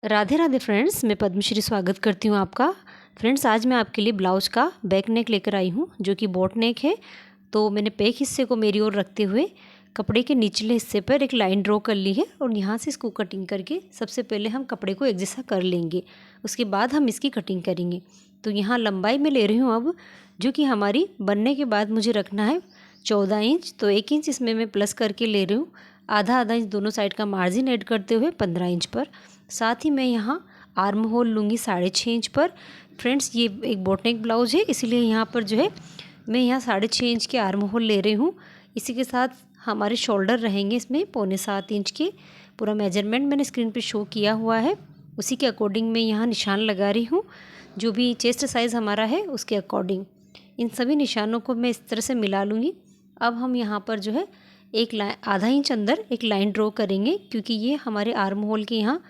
Radhe Radhe friends, मैं पद्मश्री स्वागत करती हूँ आपका। फ्रेंड्स, आज मैं आपके लिए ब्लाउज का बैक नेक लेकर आई हूँ जो कि बोट नेक है। तो मैंने बैक हिस्से को मेरी ओर रखते हुए कपड़े के निचले हिस्से पर एक लाइन ड्रॉ कर ली है और यहाँ से इसको कटिंग करके सबसे पहले हम कपड़े को एक जैसा कर लेंगे। उसके बाद हम इसकी कटिंग करेंगे। तो यहाँ लंबाई में ले रही हूँ अब, जो कि हमारी बनने के बाद मुझे रखना है 14 इंच। तो 1 इंच इसमें मैं प्लस करके ले रही हूँ। आधा आधा इंच दोनों साइड का मार्जिन ऐड करते हुए 15 इंच पर। साथ ही मैं यहाँ आर्म होल लूँगी 6.5 इंच पर। फ्रेंड्स, ये एक बोट नेक ब्लाउज है, इसीलिए यहाँ पर जो है मैं यहाँ 6.5 इंच के आर्म होल ले रही हूँ। इसी के साथ हमारे शोल्डर रहेंगे इसमें 6.25 इंच के। पूरा मेजरमेंट मैंने स्क्रीन पे शो किया हुआ है, उसी के अकॉर्डिंग मैं यहाँ निशान लगा रही हूँ। जो भी चेस्ट साइज़ हमारा है उसके अकॉर्डिंग इन सभी निशानों को मैं इस तरह से मिला लूँगी। अब हम यहाँ पर जो है एक आधा इंच अंदर एक लाइन ड्रॉ करेंगे, क्योंकि ये हमारे आर्म होल के यहाँ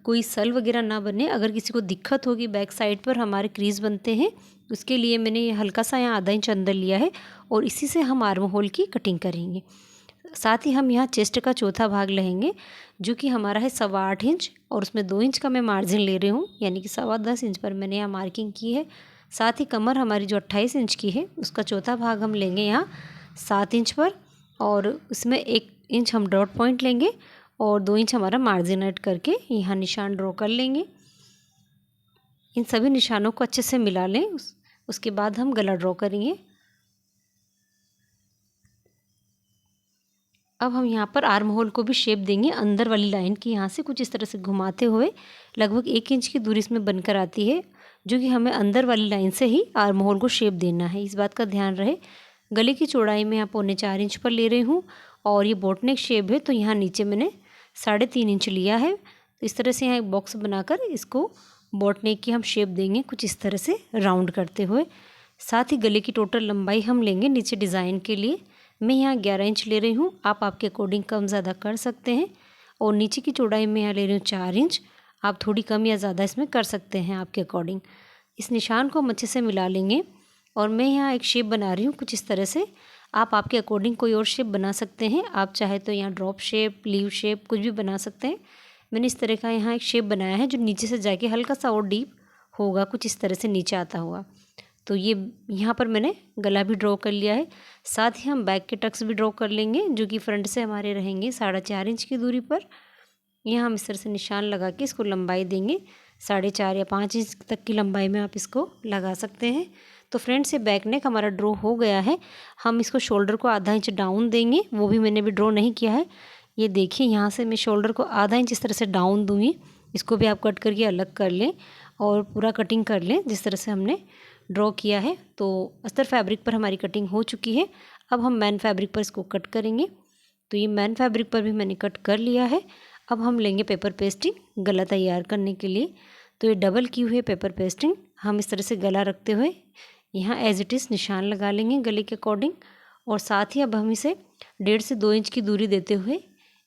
कोई सल वगैरह ना बने। अगर किसी को दिक्कत होगी बैक साइड पर हमारे क्रीज बनते हैं, उसके लिए मैंने ये हल्का सा यहाँ आधा इंच अंदर लिया है और इसी से हम आर्म होल की कटिंग करेंगे। साथ ही हम यहाँ चेस्ट का चौथा भाग लेंगे, जो कि हमारा है 8.25 इंच और उसमें 2 इंच का मैं मार्जिन ले रही हूँ, यानी कि 10.25 इंच पर मैंने यहाँ मार्किंग की है। साथ ही कमर हमारी जो 28 इंच की है उसका चौथा भाग हम लेंगे यहाँ 7 इंच पर, और उसमें 1 इंच हम डॉट पॉइंट लेंगे और 2 इंच हमारा मार्जिन ऐड करके यहाँ निशान ड्रॉ कर लेंगे। इन सभी निशानों को अच्छे से मिला लें। उसके बाद हम गला ड्रॉ करेंगे। अब हम यहाँ पर आर्म होल को भी शेप देंगे अंदर वाली लाइन की, यहाँ से कुछ इस तरह से घुमाते हुए लगभग 1 इंच की दूरी इसमें बनकर आती है, जो कि हमें अंदर वाली लाइन से ही आर्म होल को शेप देना है। इस बात का ध्यान रहे। गले की चौड़ाई में यहाँ 4.25 इंच पर ले रही हूँ और ये बोट नेक शेप है, तो यहाँ नीचे मैंने 3.5 इंच लिया है। तो इस तरह से यहाँ एक बॉक्स बनाकर इसको बोट नेक की हम शेप देंगे कुछ इस तरह से राउंड करते हुए। साथ ही गले की टोटल लंबाई हम लेंगे नीचे डिज़ाइन के लिए, मैं यहाँ 11 इंच ले रही हूँ। आप आपके अकॉर्डिंग कम ज़्यादा कर सकते हैं। और नीचे की चौड़ाई में यहाँ ले रही हूँ 4 इंच। आप थोड़ी कम या ज़्यादा इसमें कर सकते हैं आपके अकॉर्डिंग। इस निशान को हम अच्छे से मिला लेंगे और मैं यहाँ एक शेप बना रही हूँ कुछ इस तरह से। आप आपके अकॉर्डिंग कोई और शेप बना सकते हैं। आप चाहे तो यहाँ ड्रॉप शेप, लीव शेप कुछ भी बना सकते हैं। मैंने इस तरह का यहाँ एक शेप बनाया है जो नीचे से जाके हल्का सा और डीप होगा, कुछ इस तरह से नीचे आता हुआ। तो ये यहाँ पर मैंने गला भी ड्रॉ कर लिया है। साथ ही हम बैक के टक्स भी ड्रॉ कर लेंगे, जो कि फ्रंट से हमारे रहेंगे 4.5 इंच की दूरी पर। यहाँ हम इस तरह से निशान लगा के इसको लंबाई देंगे 4.5 या 5 इंच तक की लंबाई में आप इसको लगा सकते हैं। तो फ्रेंड्स, ये बैक नेक हमारा ड्रॉ हो गया है। हम इसको शोल्डर को आधा इंच डाउन देंगे, वो भी मैंने भी ड्रॉ नहीं किया है। ये देखिए, यहाँ से मैं शोल्डर को आधा इंच इस तरह से डाउन दूँगी। इसको भी आप कट करके अलग कर लें और पूरा कटिंग कर लें जिस तरह से हमने ड्रॉ किया है। तो अस्तर फैब्रिक पर हमारी कटिंग हो चुकी है। अब हम मैन फैब्रिक पर इसको कट करेंगे। तो ये मैन फैब्रिक पर भी मैंने कट कर लिया है। अब हम लेंगे पेपर पेस्टिंग गला तैयार करने के लिए। तो ये डबल की हुई पेपर पेस्टिंग हम इस तरह से गला रखते हुए यहाँ एज इट इज़ निशान लगा लेंगे गले के अकॉर्डिंग। और साथ ही अब हम इसे 1.5 से 2 इंच की दूरी देते हुए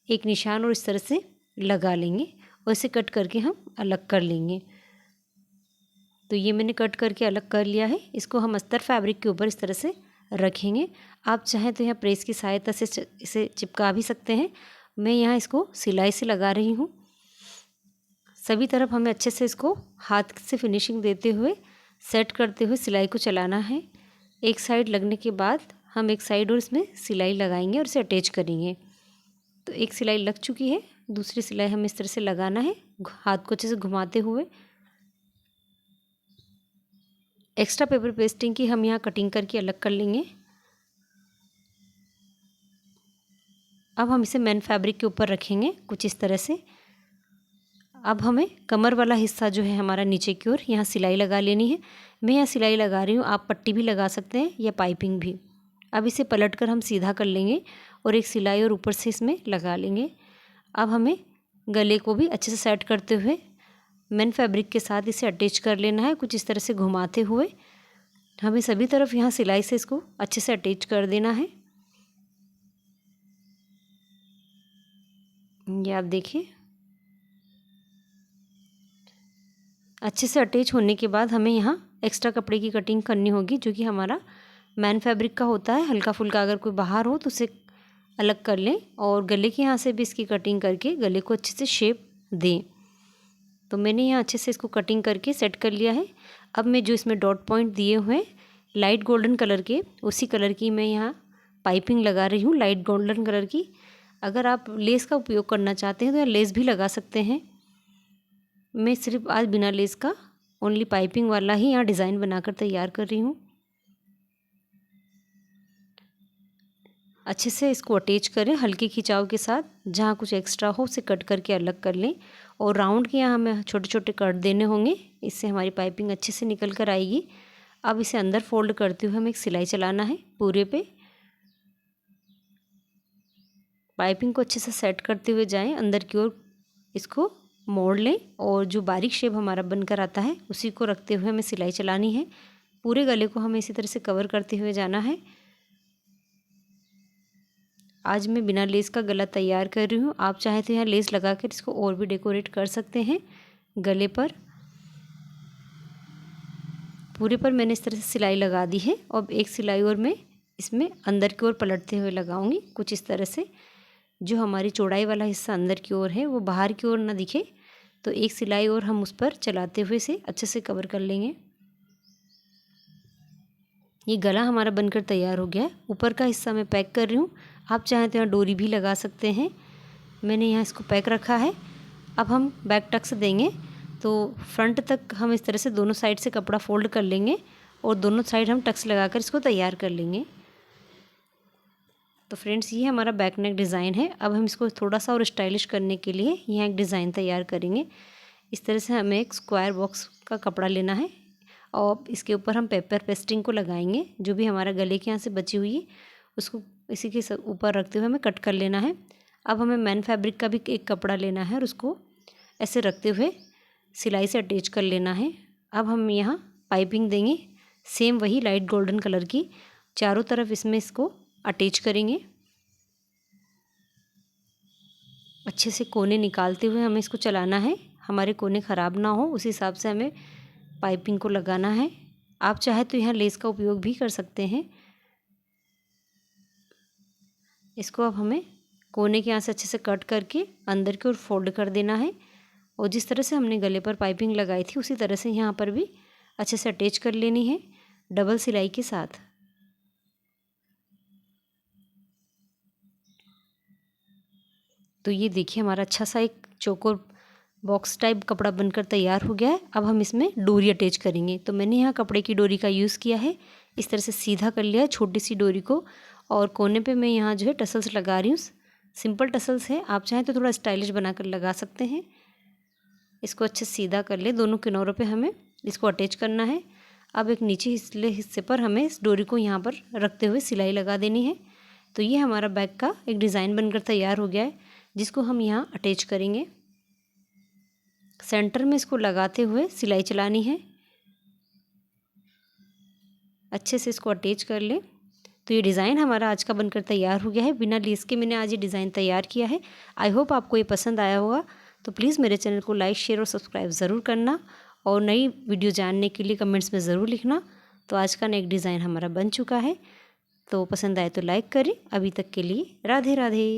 एक निशान और इस तरह से लगा लेंगे और इसे कट करके हम अलग कर लेंगे। तो ये मैंने कट करके अलग कर लिया है। इसको हम अस्तर फैब्रिक के ऊपर इस तरह से रखेंगे। आप चाहें तो यहाँ प्रेस की सहायता से इसे चिपका भी सकते हैं। मैं यहाँ इसको सिलाई से लगा रही हूँ। सभी तरफ हमें अच्छे से इसको हाथ से फिनिशिंग देते हुए सेट करते हुए सिलाई को चलाना है। एक साइड लगने के बाद हम एक साइड और इसमें सिलाई लगाएंगे और इसे अटैच करेंगे। तो एक सिलाई लग चुकी है, दूसरी सिलाई हमें इस तरह से लगाना है हाथ को अच्छे से घुमाते हुए। एक्स्ट्रा पेपर पेस्टिंग की हम यहाँ कटिंग करके अलग कर लेंगे। अब हम इसे मैन फैब्रिक के ऊपर रखेंगे कुछ इस तरह से। अब हमें कमर वाला हिस्सा जो है हमारा नीचे की ओर यहाँ सिलाई लगा लेनी है। मैं यहाँ सिलाई लगा रही हूँ, आप पट्टी भी लगा सकते हैं या पाइपिंग भी। अब इसे पलटकर हम सीधा कर लेंगे और एक सिलाई और ऊपर से इसमें लगा लेंगे। अब हमें गले को भी अच्छे से सेट करते हुए मैन फैब्रिक के साथ इसे अटैच कर लेना है कुछ इस तरह से घुमाते हुए। हमें सभी तरफ यहाँ सिलाई से इसको अच्छे से अटैच कर देना है। ये आप देखिए, अच्छे से अटैच होने के बाद हमें यहाँ एक्स्ट्रा कपड़े की कटिंग करनी होगी, जो कि हमारा मैन फैब्रिक का होता है। हल्का फुल्का अगर कोई बाहर हो तो उसे अलग कर लें और गले के यहाँ से भी इसकी कटिंग करके गले को अच्छे से शेप दें। तो मैंने यहाँ अच्छे से इसको कटिंग करके सेट कर लिया है। अब मैं जो इसमें डॉट पॉइंट दिए हुए हैं लाइट गोल्डन कलर के, उसी कलर की मैं यहाँ पाइपिंग लगा रही हूँ, लाइट गोल्डन कलर की। अगर आप लेस का उपयोग करना चाहते हैं तो यहाँ लेस भी लगा सकते हैं। मैं सिर्फ आज बिना लेस का ओनली पाइपिंग वाला ही यहाँ डिज़ाइन बनाकर तैयार कर रही हूँ। अच्छे से इसको अटैच करें हल्के खिंचाव के साथ, जहाँ कुछ एक्स्ट्रा हो उसे कट करके अलग कर लें। और राउंड के यहाँ हमें छोटे छोटे कट देने होंगे, इससे हमारी पाइपिंग अच्छे से निकल कर आएगी। अब इसे अंदर फोल्ड करते हुए हमें एक सिलाई चलाना है पूरे पे। पाइपिंग को अच्छे से सेट करते हुए जाएं, अंदर की ओर इसको मोड़ लें और जो बारीक शेप हमारा बनकर आता है उसी को रखते हुए हमें सिलाई चलानी है। पूरे गले को हमें इसी तरह से कवर करते हुए जाना है। आज मैं बिना लेस का गला तैयार कर रही हूँ। आप चाहे तो यहाँ लेस लगा कर इसको और भी डेकोरेट कर सकते हैं गले पर। पूरे पर मैंने इस तरह से सिलाई लगा दी है। अब एक सिलाई और मैं इसमें अंदर की ओर पलटते हुए लगाऊंगी, कुछ इस तरह से। जो हमारी चौड़ाई वाला हिस्सा अंदर की ओर है वो बाहर की ओर ना दिखे, तो एक सिलाई और हम उस पर चलाते हुए इसे अच्छे से कवर कर लेंगे। ये गला हमारा बनकर तैयार हो गया है। ऊपर का हिस्सा मैं पैक कर रही हूँ, आप चाहें तो यहाँ डोरी भी लगा सकते हैं। मैंने यहाँ इसको पैक रखा है। अब हम बैक टक्स देंगे, तो फ्रंट तक हम इस तरह से दोनों साइड से कपड़ा फोल्ड कर लेंगे और दोनों साइड हम टक्स लगाकर इसको तैयार कर लेंगे। तो फ्रेंड्स, ये हमारा बैक नेक डिज़ाइन है। अब हम इसको थोड़ा सा और स्टाइलिश करने के लिए यहाँ एक डिज़ाइन तैयार करेंगे। इस तरह से हमें एक स्क्वायर बॉक्स का कपड़ा लेना है और इसके ऊपर हम पेपर पेस्टिंग को लगाएंगे। जो भी हमारा गले के यहाँ से बची हुई है उसको इसी के ऊपर रखते हुए हमें कट कर लेना है। अब हमें मैन फैब्रिक का भी एक कपड़ा लेना है और उसको ऐसे रखते हुए सिलाई से अटैच कर लेना है। अब हम यहाँ पाइपिंग देंगे, सेम वही लाइट गोल्डन कलर की, चारों तरफ इसमें इसको अटैच करेंगे। अच्छे से कोने निकालते हुए हमें इसको चलाना है, हमारे कोने ख़राब ना हो उस हिसाब से हमें पाइपिंग को लगाना है। आप चाहे तो यहाँ लेस का उपयोग भी कर सकते हैं। इसको अब हमें कोने के यहाँ से अच्छे से कट करके अंदर की ओर फोल्ड कर देना है और जिस तरह से हमने गले पर पाइपिंग लगाई थी उसी तरह से यहाँ पर भी अच्छे से अटैच कर लेनी है डबल सिलाई के साथ। तो ये देखिए हमारा अच्छा सा एक चौकोर बॉक्स टाइप कपड़ा बनकर तैयार हो गया है। अब हम इसमें डोरी अटैच करेंगे। तो मैंने यहाँ कपड़े की डोरी का यूज़ किया है, इस तरह से सीधा कर लिया है छोटी सी डोरी को और कोने पे मैं यहाँ जो है टसल्स लगा रही हूँ। सिंपल टसल्स है, आप चाहें तो थोड़ा स्टाइलिश बनाकर लगा सकते हैं। इसको अच्छे सीधा कर ले, दोनों किनारों पे हमें इसको अटैच करना है। अब एक नीचे हिस्से पर हमें इस डोरी को यहाँ पर रखते हुए सिलाई लगा देनी है। तो ये हमारा बैग का एक डिज़ाइन बनकर तैयार हो गया है, जिसको हम यहाँ अटैच करेंगे। सेंटर में इसको लगाते हुए सिलाई चलानी है, अच्छे से इसको अटैच कर लें। तो ये डिज़ाइन हमारा आज का बनकर तैयार हो गया है। बिना लेस के मैंने आज ये डिज़ाइन तैयार किया है। आई होप आपको ये पसंद आया होगा। तो प्लीज़ मेरे चैनल को लाइक, शेयर और सब्सक्राइब ज़रूर करना और नई वीडियो जानने के लिए कमेंट्स में ज़रूर लिखना। तो आज का नेक डिज़ाइन हमारा बन चुका है, तो पसंद आए तो लाइक करें। अभी तक के लिए राधे राधे।